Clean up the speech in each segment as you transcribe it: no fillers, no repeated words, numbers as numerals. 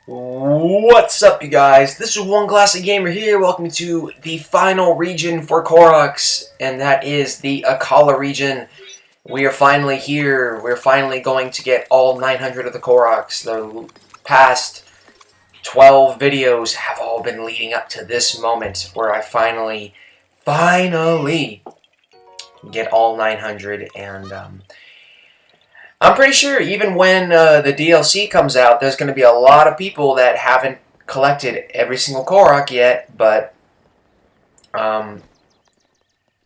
What's up, you guys? This is One Classic Gamer here. Welcome to the final region for Koroks, and that is the Akala region. We are finally here. We're finally going to get all 900 of the Koroks. The past 12 videos have all been leading up to this moment where I finally get all 900, and I'm pretty sure even when the DLC comes out, there's going to be a lot of people that haven't collected every single Korok yet, but I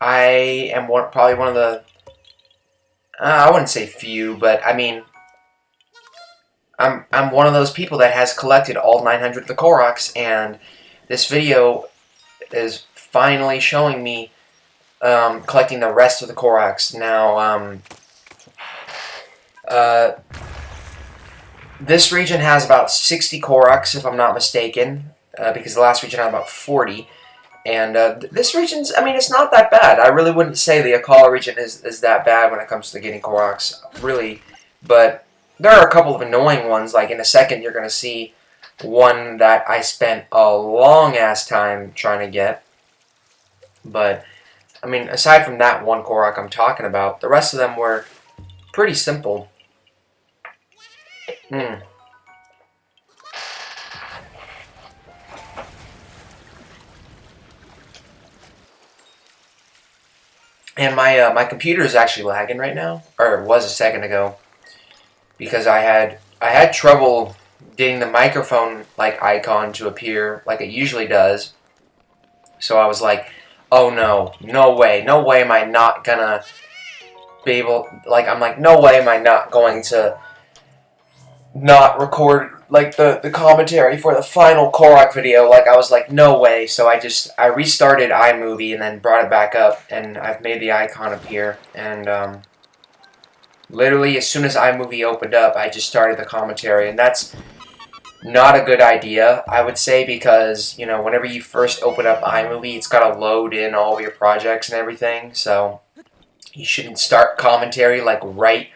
am probably one of the, I wouldn't say few, but I mean, I'm one of those people that has collected all 900 of the Koroks, and this video is finally showing me collecting the rest of the Koroks. Now, this region has about 60 Koroks, if I'm not mistaken, because the last region had about 40. And this region's, I mean, it's not that bad. I really wouldn't say the Akala region is that bad when it comes to getting Koroks, really. But there are a couple of annoying ones. Like, in a second, you're going to see one that I spent a long-ass time trying to get. But, I mean, aside from that one Korok I'm talking about, the rest of them were pretty simple. And my computer is actually lagging right now, or it was a second ago, because I had trouble getting the microphone like icon to appear like it usually does. So I was like, oh no, no way am I not gonna be able, like, I'm like, no way am I not going to not record like the commentary for the final Korok video. Like, I was like, no way. So I restarted iMovie and then brought it back up, and I've made the icon appear. And literally as soon as iMovie opened up, I just started the commentary, and that's not a good idea, I would say, because, you know, whenever you first open up iMovie, it's got to load in all of your projects and everything. So you shouldn't start commentary like right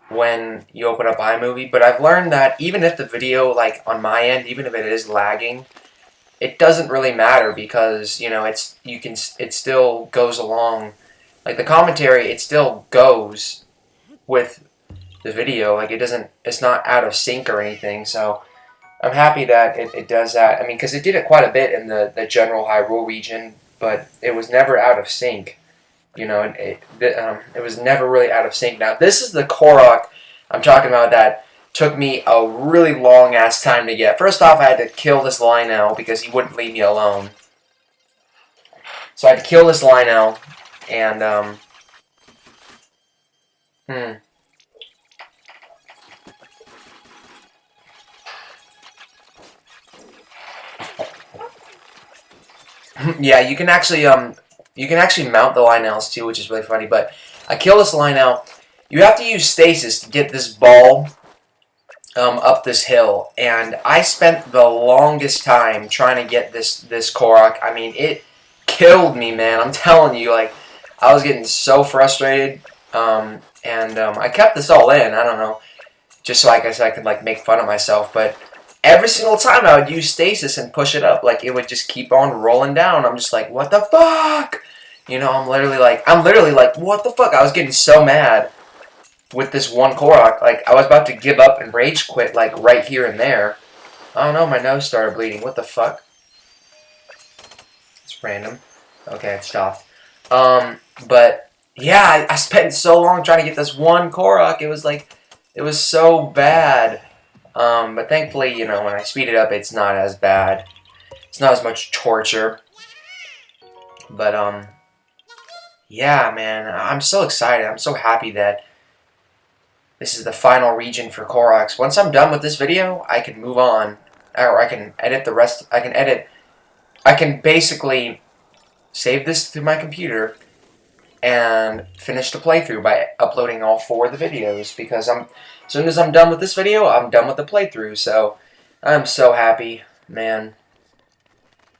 when you open up iMovie. But I've learned that even if the video, like on my end, even if it is lagging, it doesn't really matter, because, you know, it still goes along, like the commentary, it still goes with the video. Like, it's not out of sync or anything. So I'm happy that it does that. I mean, because it did it quite a bit in the general Hyrule region, but it was never out of sync. You know, it was never really out of sync. Now, this is the Korok I'm talking about that took me a really long-ass time to get. First off, I had to kill this Lionel because he wouldn't leave me alone. So I had to kill this Lionel, and, yeah, you can actually mount the Lionels too, which is really funny. But I kill this Lionel. You have to use stasis to get this ball up this hill, and I spent the longest time trying to get this Korok. I mean, it killed me, man. I'm telling you, like, I was getting so frustrated, and I kept this all in. I don't know, just so I guess I could like make fun of myself, but every single time I would use stasis and push it up, like, it would just keep on rolling down. I'm just like, what the fuck? You know, I'm literally like, what the fuck? I was getting so mad with this one Korok. Like, I was about to give up and rage quit, like, right here and there. I don't know, my nose started bleeding. What the fuck? It's random. Okay, it stopped. But, yeah, I spent so long trying to get this one Korok. It was like, it was so bad. But thankfully, you know, when I speed it up, it's not as bad. It's not as much torture. But, yeah, man, I'm so excited. I'm so happy that this is the final region for Koroks. Once I'm done with this video, I can move on. Or I can edit the rest. I can basically save this to my computer and finish the playthrough by uploading all 4 of the videos, because as soon as I'm done with this video, I'm done with the playthrough. So I'm so happy, man.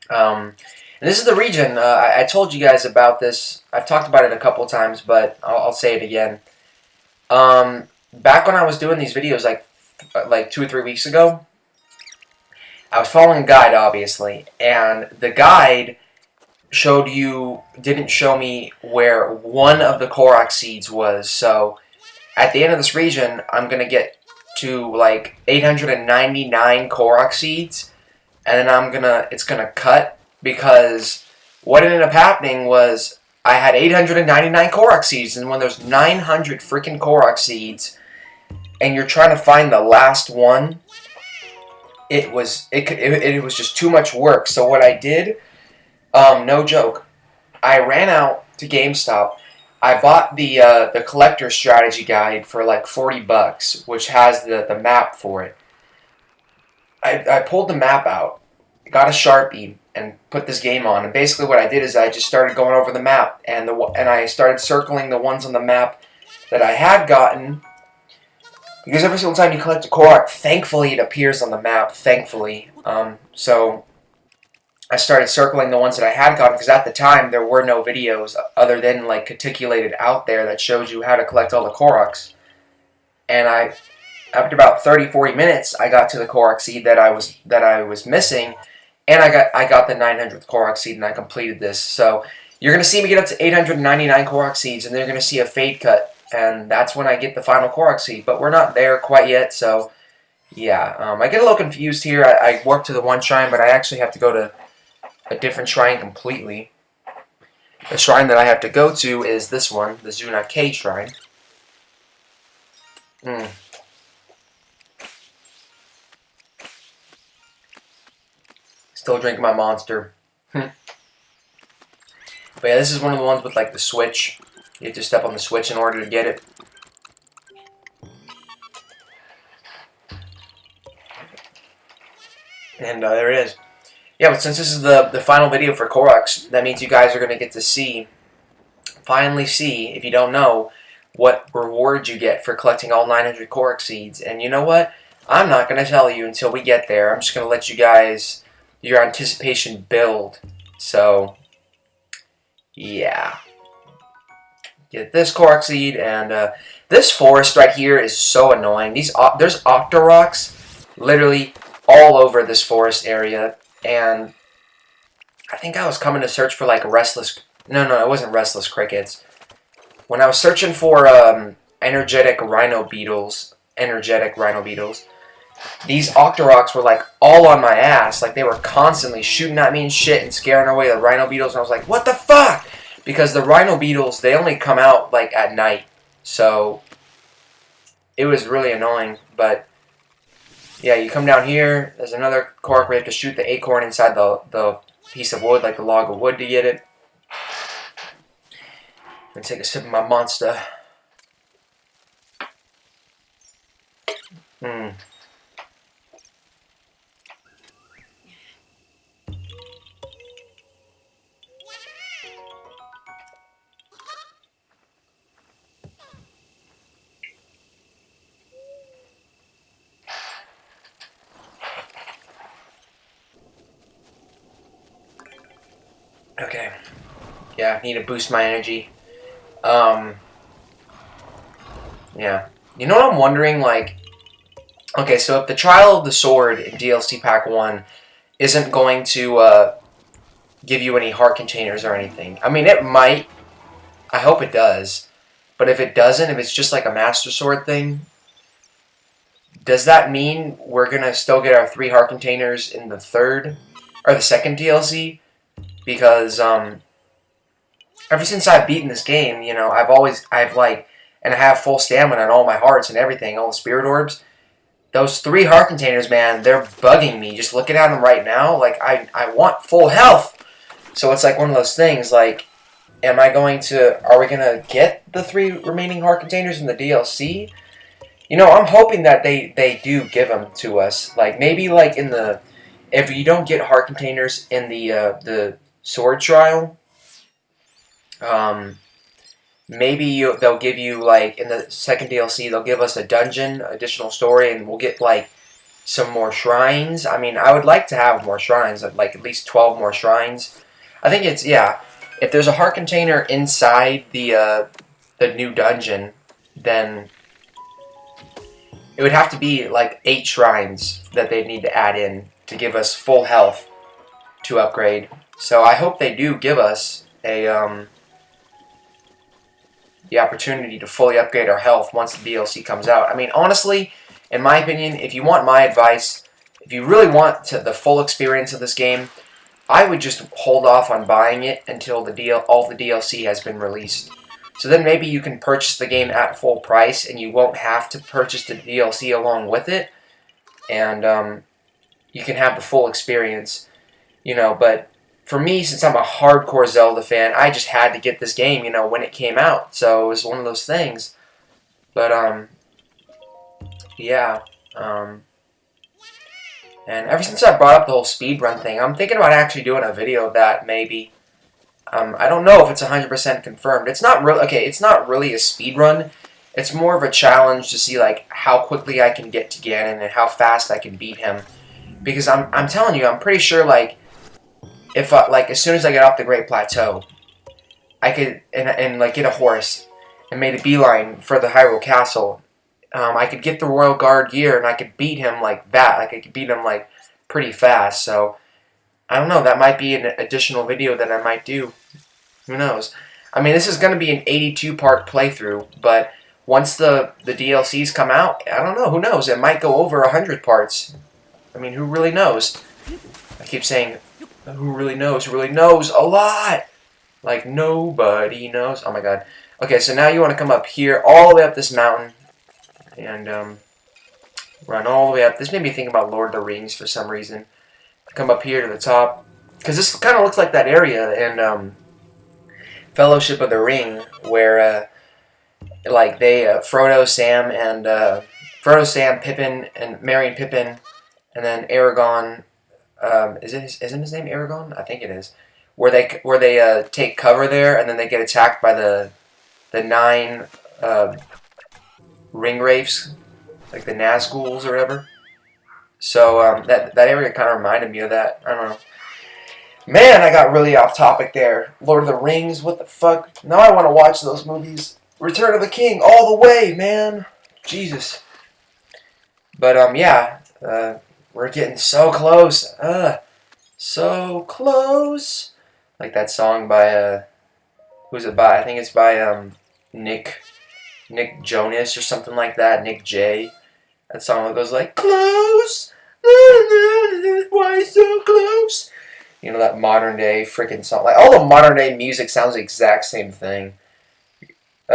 And this is the region. I told you guys about this. I've talked about it a couple times, but I'll say it again. Back when I was doing these videos, like 2 or 3 weeks ago, I was following a guide, obviously, and the guide didn't show me where one of the Korok seeds was. So at the end of this region, I'm gonna get to like 899 Korok seeds, and then it's gonna cut, because what ended up happening was I had 899 Korok seeds, and when there's 900 freaking Korok seeds, and you're trying to find the last one, it was just too much work. So what I did, no joke, I ran out to GameStop. I bought the collector's strategy guide for like $40, which has the map for it. I pulled the map out, got a Sharpie, and put this game on. And basically what I did is I just started going over the map, and I started circling the ones on the map that I had gotten. Because every single time you collect a Korok, thankfully it appears on the map, thankfully. So I started circling the ones that I had gotten, because at the time there were no videos other than like Caticulated out there that showed you how to collect all the Koroks. And after about 30-40 minutes, I got to the Korok seed that I was missing, and I got the 900th Korok seed, and I completed this. So you're gonna see me get up to 899 Korok seeds, and they're gonna see a fade cut, and that's when I get the final Korok seed. But we're not there quite yet, so yeah. I get a little confused here. I warped to the one shrine, but I actually have to go to a different shrine completely. The shrine that I have to go to is this one, the Zuna K shrine. Still drinking my Monster. But yeah, this is one of the ones with like the switch. You have to step on the switch in order to get it. And there it is. Yeah, but since this is the final video for Koroks, that means you guys are going to get to finally see, if you don't know, what reward you get for collecting all 900 Korok seeds. And you know what? I'm not going to tell you until we get there. I'm just going to let you guys, your anticipation build. So, yeah. Get this Korok seed, and this forest right here is so annoying. There's Octoroks literally all over this forest area. And I think I was coming to search for like No, it wasn't restless crickets. When I was searching for energetic rhino beetles, these Octoroks were like all on my ass. Like they were constantly shooting at me and shit and scaring away the rhino beetles. And I was like, what the fuck? Because the rhino beetles, they only come out like at night. So it was really annoying, but yeah, you come down here, there's another Korok where you have to shoot the acorn inside the piece of wood, like the log of wood, to get it. And take a sip of my Monster. Okay. Yeah, I need to boost my energy. Yeah. You know what I'm wondering? Like, okay, so if the Trial of the Sword in DLC Pack 1 isn't going to give you any heart containers or anything, I mean, it might. I hope it does. But if it doesn't, if it's just like a Master Sword thing, does that mean we're going to still get our 3 heart containers in the second DLC? Because, ever since I've beaten this game, you know, and I have full stamina and all my hearts and everything, all the spirit orbs. Those 3 heart containers, man, they're bugging me. Just looking at them right now, like, I want full health. So it's like one of those things, like, are we going to get the 3 remaining heart containers in the DLC? You know, I'm hoping that they do give them to us. Like, maybe, like, if you don't get heart containers in the sword trial, maybe they'll give you, like, in the second DLC, they'll give us a dungeon, additional story, and we'll get, like, some more shrines. I mean, I would like to have more shrines, like at least 12 more shrines. I think it's, yeah, if there's a heart container inside the new dungeon, then it would have to be, like, 8 shrines that they'd need to add in to give us full health to upgrade. So I hope they do give us a the opportunity to fully upgrade our health once the DLC comes out. I mean, honestly, in my opinion, if you want my advice, if you really want the full experience of this game, I would just hold off on buying it until all the DLC has been released. So then maybe you can purchase the game at full price, and you won't have to purchase the DLC along with it, and you can have the full experience, you know. But for me, since I'm a hardcore Zelda fan, I just had to get this game, you know, when it came out. So it was one of those things. But yeah. And ever since I brought up the whole speedrun thing, I'm thinking about actually doing a video of that, maybe. I don't know if it's 100% confirmed. It's not really, okay, it's not really a speedrun. It's more of a challenge to see, like, how quickly I can get to Ganon and how fast I can beat him. Because I'm telling you, I'm pretty sure, like, if like, as soon as I get off the Great Plateau, I could, and like, get a horse and made a beeline for the Hyrule Castle. I could get the Royal Guard gear, and I could beat him like that. Like, I could beat him, like, pretty fast. So, I don't know. That might be an additional video that I might do. Who knows? I mean, this is going to be an 82-part playthrough, but once the DLCs come out, I don't know. Who knows? It might go over 100 parts. I mean, who really knows? I keep saying, who really knows? Who really knows a lot? Like, nobody knows. Oh, my God. Okay, so now you want to come up here, all the way up this mountain. And run all the way up. This made me think about Lord of the Rings for some reason. Come up here to the top, because this kind of looks like that area in Fellowship of the Ring, where like they Frodo, Sam, Pippin, and Merry and Pippin, and then Aragorn. Isn't his name Aragorn? I think it is. Where they take cover there, and then they get attacked by the 9. Ring wraiths, like the Nazguls or whatever. So that area kind of reminded me of that. I don't know. Man, I got really off topic there. Lord of the Rings, what the fuck? Now I want to watch those movies. Return of the King, all the way, man. Jesus. But yeah, we're getting so close. So close. Like that song by who's it by? I think it's by Nick Jonas or something like that. Nick J. That song that goes like, close. Why so close? You know, that modern day freaking song. Like, all the modern day music sounds the exact same thing.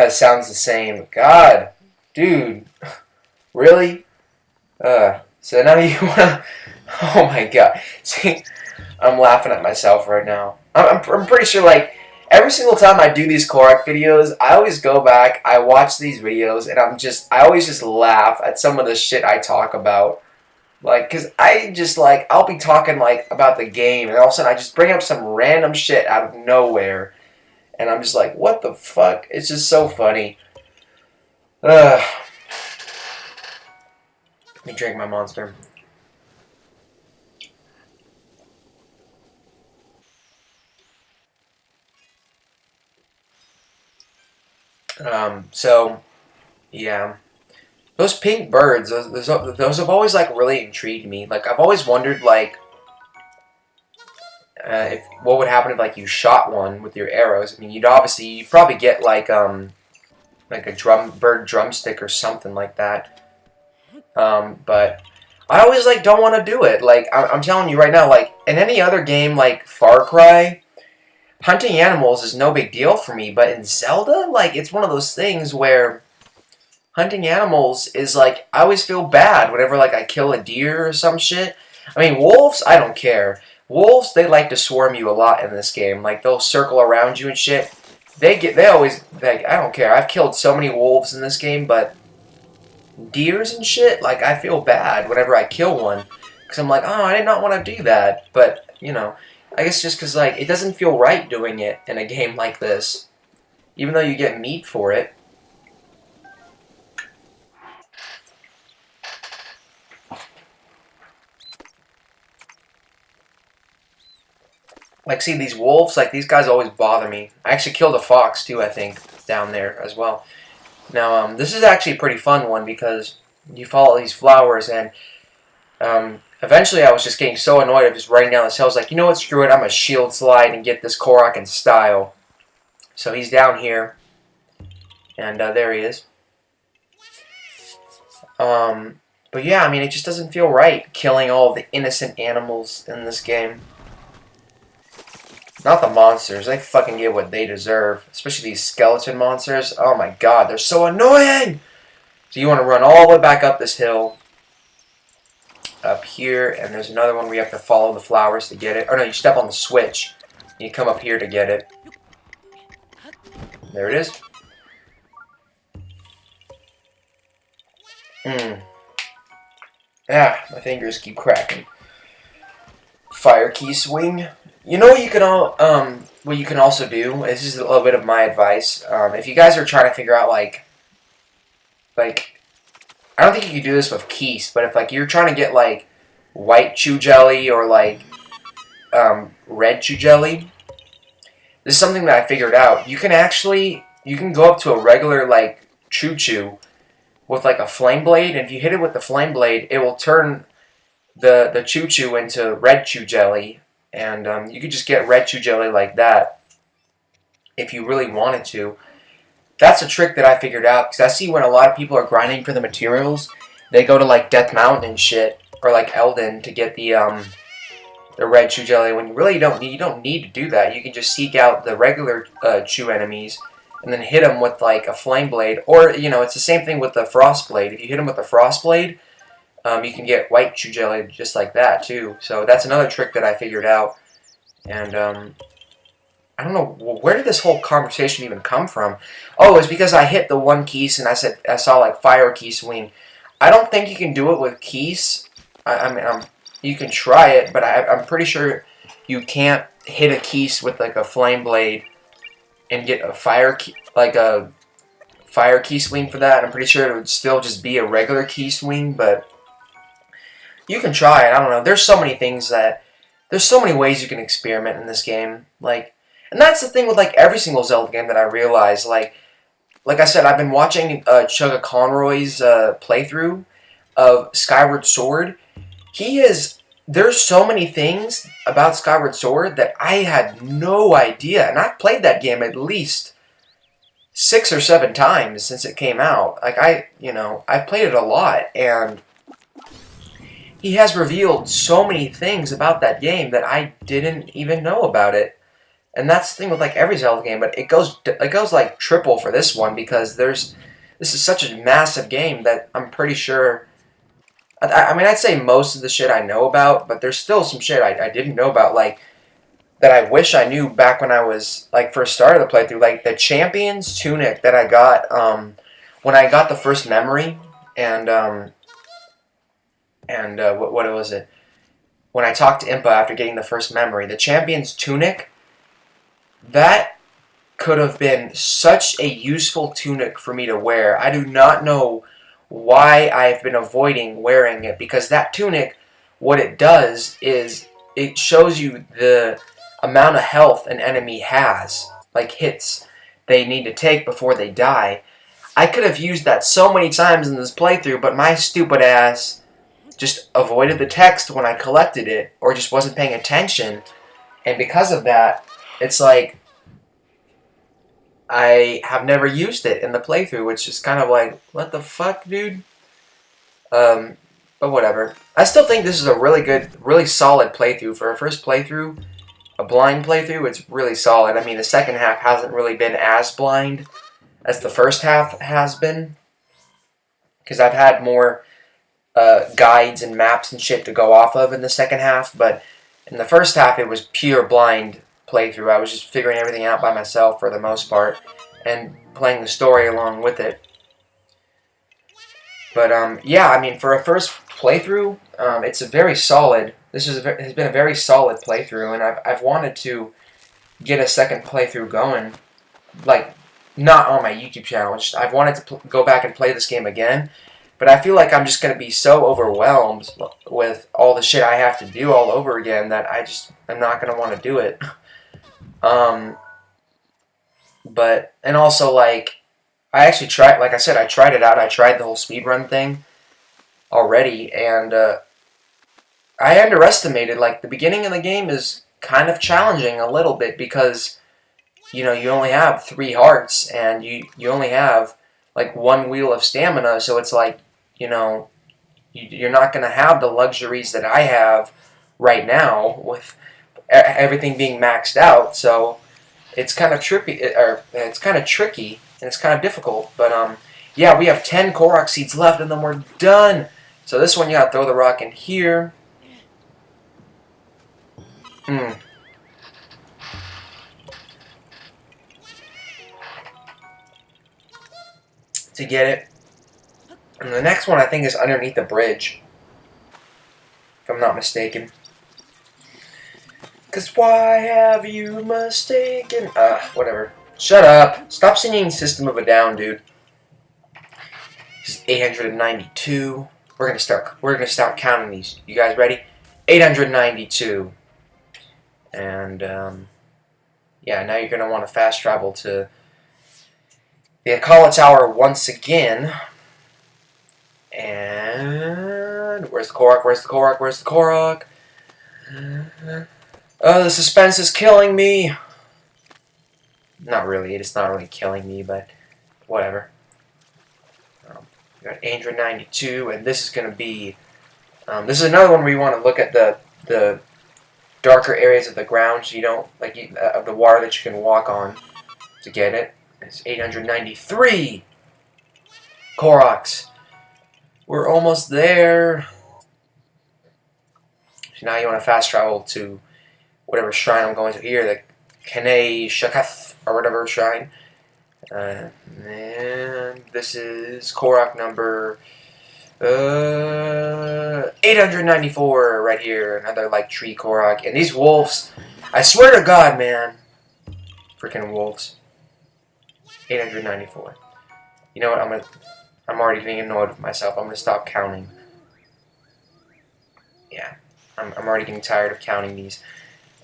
Sounds the same. God. Dude. Really? So now you wanna... Oh my God. See, I'm laughing at myself right now. I'm pretty sure, like, every single time I do these Korok videos, I always go back, I watch these videos, and I always just laugh at some of the shit I talk about. Like, cause I just, like, I'll be talking, like, about the game, and all of a sudden I just bring up some random shit out of nowhere. And I'm just like, what the fuck? It's just so funny. Let me drink my Monster. So, yeah. Those pink birds, those have always, like, really intrigued me. Like, I've always wondered, like, what would happen if, like, you shot one with your arrows. I mean, you'd probably get, like a bird drumstick or something like that. But I always, like, don't want to do it. Like, I'm telling you right now, like, in any other game, like Far Cry, hunting animals is no big deal for me. But in Zelda, like, it's one of those things where hunting animals is, like, I always feel bad whenever, like, I kill a deer or some shit. I mean, wolves, I don't care. Wolves, they like to swarm you a lot in this game. Like, they'll circle around you and shit. They always, like, I don't care. I've killed so many wolves in this game, but deers and shit, like, I feel bad whenever I kill one. Because I'm like, oh, I did not want to do that. But, you know, I guess just because, like, it doesn't feel right doing it in a game like this. Even though you get meat for it. Like, see, these wolves, like, these guys always bother me. I actually killed a fox, too, I think, down there as well. Now, this is actually a pretty fun one because you follow these flowers, and Eventually, I was just getting so annoyed of just running down this hill. I was like, you know what, screw it. I'm going to shield slide and get this Korok in style. So he's down here. And there he is. But yeah, I mean, it just doesn't feel right killing all the innocent animals in this game. Not the monsters. They fucking get what they deserve. Especially these skeleton monsters. Oh my god, they're so annoying! So you want to run all the way back up this hill. Up here, and there's another one where you have to follow the flowers to get it. Or no, you step on the switch. And you come up here to get it. There it is. Ah, my fingers keep cracking. Fire key swing. You know what you can what you can also do. This is a little bit of my advice. If you guys are trying to figure out like, I don't think you can do this with keys, but if like you're trying to get like white chew jelly or like red chew jelly, this is something that I figured out. You can go up to a regular like chew with like a flame blade, and if you hit it with the flame blade, it will turn the chew into red chew jelly, and you could just get red chew jelly like that if you really wanted to. That's a trick that I figured out, because I see when a lot of people are grinding for the materials, they go to like Death Mountain and shit, or like Elden to get the red chew jelly, when you really don't need to do that. You can just seek out the regular chew enemies and then hit them with like a flame blade, or you know, it's the same thing with the frost blade. If you hit them with the frost blade, you can get white chew jelly just like that too. So that's another trick that I figured out, and I don't know, where did this whole conversation even come from? Oh, it's because I hit the one keys and I saw like fire key swing. I don't think you can do it with keys. I mean, you can try it, but I'm pretty sure you can't hit a keys with like a flame blade and get a fire key swing for that. I'm pretty sure it would still just be a regular key swing, but you can try it. I don't know. There's so many ways you can experiment in this game. And that's the thing with like every single Zelda game that I realize. Like I said, I've been watching Chugga Conroy's playthrough of Skyward Sword. There's so many things about Skyward Sword that I had no idea, and I've played that game at least 6 or 7 times since it came out. Like I've played it a lot, and he has revealed so many things about that game that I didn't even know about it. And that's the thing with like every Zelda game, but it goes like triple for this one, because this is such a massive game that I'm pretty sure. I mean, I'd say most of the shit I know about, but there's still some shit I didn't know about, like that I wish I knew back when I was like first started the playthrough. Like the Champion's Tunic that I got when I got the first memory, and what was it? When I talked to Impa after getting the first memory, the Champion's Tunic. That could have been such a useful tunic for me to wear. I do not know why I've been avoiding wearing it, because that tunic, what it does is it shows you the amount of health an enemy has, like hits they need to take before they die. I could have used that so many times in this playthrough, but my stupid ass just avoided the text when I collected it, or just wasn't paying attention, and because of that, it's like I have never used it in the playthrough, which is kind of like, what the fuck, dude? But whatever. I still think this is a really good, really solid playthrough. For a first playthrough, a blind playthrough, it's really solid. I mean, the second half hasn't really been as blind as the first half has been, because I've had more guides and maps and shit to go off of in the second half, but in the first half, it was pure blind playthrough. I was just figuring everything out by myself for the most part, and playing the story along with it. But yeah, I mean, for a first playthrough, it's a very solid. Has been a very solid playthrough, and I've wanted to get a second playthrough going, like not on my YouTube channel. I've wanted to go back and play this game again, but I feel like I'm just going to be so overwhelmed with all the shit I have to do all over again that I'm not going to want to do it. And also, like, I actually like I said, I tried it out. I tried the whole speedrun thing already, and I underestimated, like, the beginning of the game is kind of challenging a little bit because, you know, you only have 3 hearts and you only have, like, 1 wheel of stamina, so it's like, you know, you're not going to have the luxuries that I have right now with everything being maxed out, so it's kind of trippy, or it's kind of tricky, and it's kind of difficult, but, yeah, we have 10 Korok seeds left, and then we're done! So this one, you gotta throw the rock in here. To get it. And the next one, I think, is underneath the bridge. If I'm not mistaken. Cause why have you mistaken? Whatever. Shut up. Stop singing System of a Down, dude. This is 892. We're gonna start counting these. You guys ready? 892. And yeah, now you're gonna want to fast travel to the Akala Tower once again. And where's the Korok? Where's the Korok? Where's the Korok? Oh, the suspense is killing me. Not really. It's not really killing me, but whatever. We got 892, and this is going to be. This is another one where you want to look at the darker areas of the ground, so you don't of the water that you can walk on to get it. It's 893 Koroks. We're almost there. So now you want to fast travel to whatever shrine I'm going to here, the Kane Shakath or whatever shrine. And this is Korok number 894 right here. Another like tree Korok. And these wolves, I swear to God, man, freaking wolves. 894. You know what? I'm already getting annoyed with myself. I'm gonna stop counting. Yeah, I'm already getting tired of counting these.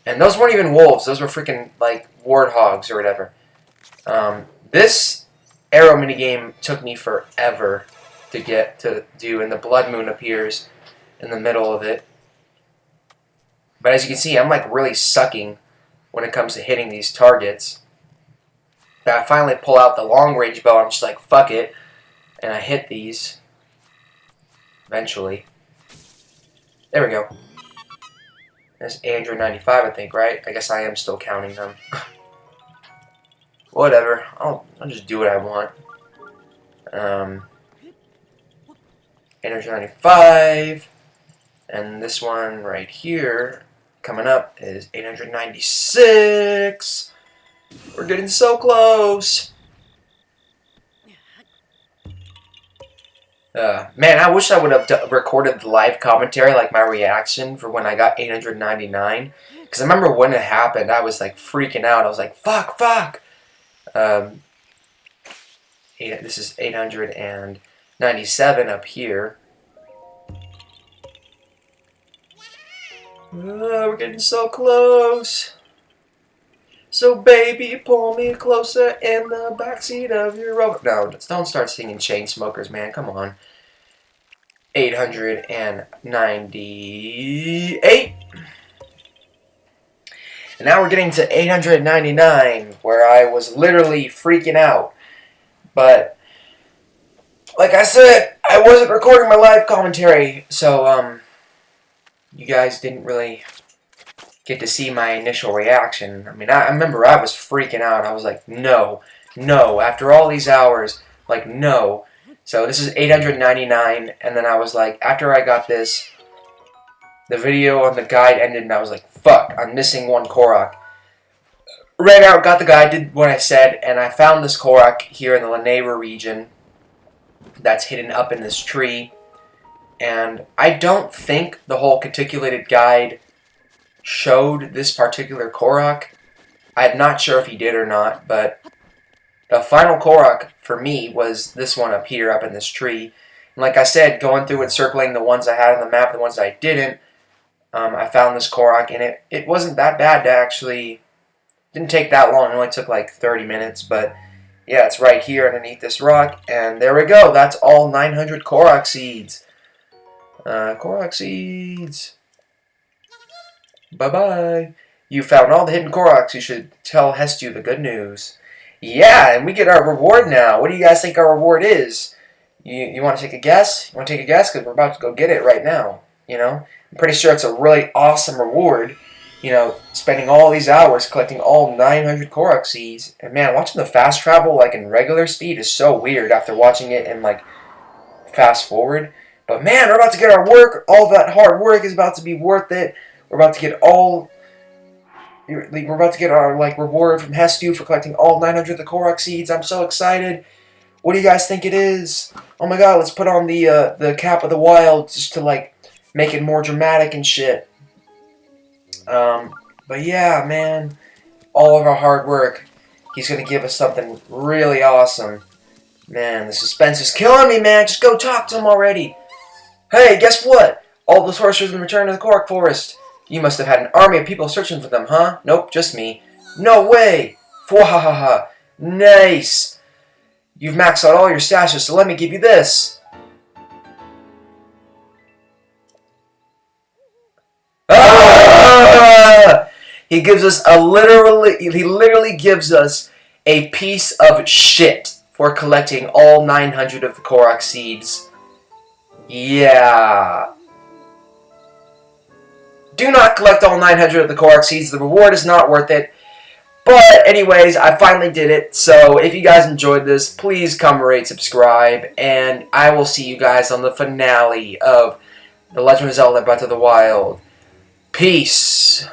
And those weren't even wolves. Those were freaking like warthogs or whatever. This arrow minigame took me forever to get to do, and the blood moon appears in the middle of it. But as you can see, I'm like really sucking when it comes to hitting these targets. But I finally pull out the long range bow. I'm just like, fuck it. And I hit these. Eventually. There we go. That's 895, I think, right? I guess I am still counting them. Whatever. I'll just do what I want. 895. And this one right here, coming up, is 896. We're getting so close. Man, I wish I would have recorded the live commentary, like my reaction for when I got 899. Because I remember when it happened, I was like freaking out. I was like, fuck. This is 897 up here. We're getting so close. So baby, pull me closer in the backseat of your Rover. No, don't start singing Chainsmokers, man. Come on. 898. And now we're getting to 899, where I was literally freaking out. But, like I said, I wasn't recording my live commentary, so, you guys didn't really get to see my initial reaction. I mean, I remember I was freaking out. I was like, no, after all these hours, like, no. So this is 899, and then I was like, after I got this, the video on the guide ended, and I was like, fuck, I'm missing one Korok. Ran out, got the guide, did what I said, and I found this Korok here in the Lanayra region that's hidden up in this tree. And I don't think the whole Caticulated guide showed this particular Korok. I'm not sure if he did or not, but the final Korok for me was this one up here, up in this tree. And like I said, going through and circling the ones I had on the map, the ones I didn't, I found this Korok, and it wasn't that bad to actually. Didn't take that long. It only took like 30 minutes, but yeah, it's right here underneath this rock, and there we go. That's all 900 Korok seeds. Korok seeds. Bye-bye. You found all the hidden Koroks. You should tell Hestu the good news. Yeah, and we get our reward now. What do you guys think our reward is? You want to take a guess? You want to take a guess? Because we're about to go get it right now. You know? I'm pretty sure it's a really awesome reward. You know, spending all these hours collecting all 900 Korok seeds. And man, watching the fast travel like in regular speed is so weird after watching it in like fast forward. But man, we're about to get our work. All that hard work is about to be worth it. We're about to get all... We're about to get our like reward from Hestu for collecting all 900 of the Korok seeds. I'm so excited. What do you guys think it is? Oh my god, let's put on the cap of the wild just to like make it more dramatic and shit. But yeah, man, all of our hard work. He's gonna give us something really awesome. Man, the suspense is killing me, man. Just go talk to him already. Hey, guess what? All the sorcerers have returned to the Korok Forest. You must have had an army of people searching for them, huh? Nope, just me. No way! Fwahahaha. Nice! You've maxed out all your stashes, so let me give you this. Ah! He literally gives us a piece of shit for collecting all 900 of the Korok seeds. Yeah. Do not collect all 900 of the Korok seeds. The reward is not worth it. But anyways, I finally did it. So if you guys enjoyed this, please come rate, subscribe, and I will see you guys on the finale of The Legend of Zelda Breath of the Wild. Peace.